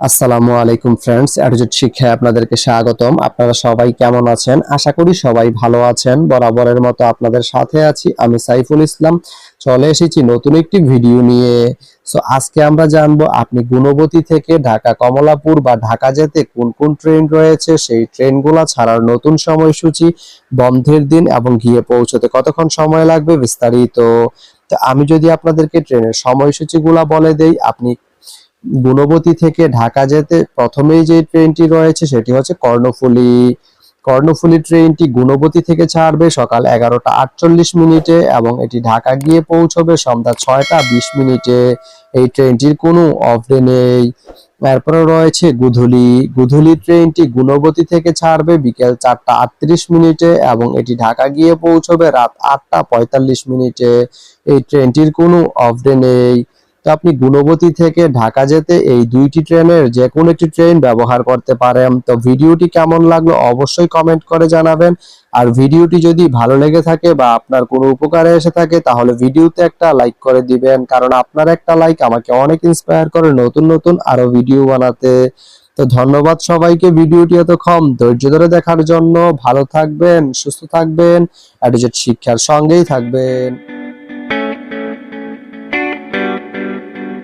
আসসালামু আলাইকুম ফ্রেন্ডস, অ্যাডজেট শিক্ষায় আপনাদেরকে স্বাগতম। আপনারা সবাই কেমন আছেন? আশা করি সবাই ভালো আছেন। বরাবরের মতো আপনাদের সাথে আছি আমি সাইফুল ইসলাম। চলে এসেছি নতুন একটি ভিডিও নিয়ে। আজকে আমরা জানবো আপনি গুণবতী থেকে ঢাকা কমলাপুর বা ঢাকা যেতে কোন কোন ট্রেন রয়েছে, সেই ট্রেনগুলো ছাড়ার নতুন সময়সূচি, বন্ধের দিন এবং গিয়ে পৌঁছতে কতক্ষণ সময় লাগবে বিস্তারিত। তো আমি যদি আপনাদেরকে ট্রেনের সময়সূচিগুলা বলে দেই, আপনি গুণবতী থেকে ঢাকা যেতে প্রথমেই যে ট্রেনটি রয়েছে সেটি হচ্ছে কর্ণফুলী। কর্ণফুলী ট্রেনটি গুণবতী থেকে ছাড়বে সকাল 11টা 48 মিনিটে এবং এটি ঢাকা গিয়ে পৌঁছবে সন্ধ্যা 6টা 20 মিনিটে। এই ট্রেনটির কোনো অফ ডে নেই। এরপরে রয়েছে গুধুলি। গুধুলি ট্রেনটি গুণবতী থেকে ছাড়বে বিকেল 4টা 38 মিনিটে এবং এটি ঢাকা গিয়ে পৌঁছবে রাত 8টা 45 মিনিটে। এই ট্রেনটির কোনো অফ ডে নেই। তো আপনি গুণবতী থেকে ঢাকা যেতে এই দুইটি ট্রেনের যে কোনো একটি ট্রেন ব্যবহার করতে পারেন। তো ভিডিওটি কেমন লাগলো অবশ্যই কমেন্ট করে জানাবেন। আর ভিডিওটি যদি ভালো লেগে থাকে বা আপনার কোনো উপকারে এসে থাকে তাহলে ভিডিওতে একটা লাইক করে দিবেন, কারণ আপনার একটা লাইক আমাকে অনেক ইন্সপায়ার করে নতুন নতুন আরো ভিডিও বানাতে। তো ধন্যবাদ সবাইকে ভিডিওটি এতক্ষণ ধৈর্য ধরে দেখার জন্য। ভালো থাকবেন, সুস্থ থাকবেন, অ্যাডজেট শিক্ষার সঙ্গেই থাকবেন।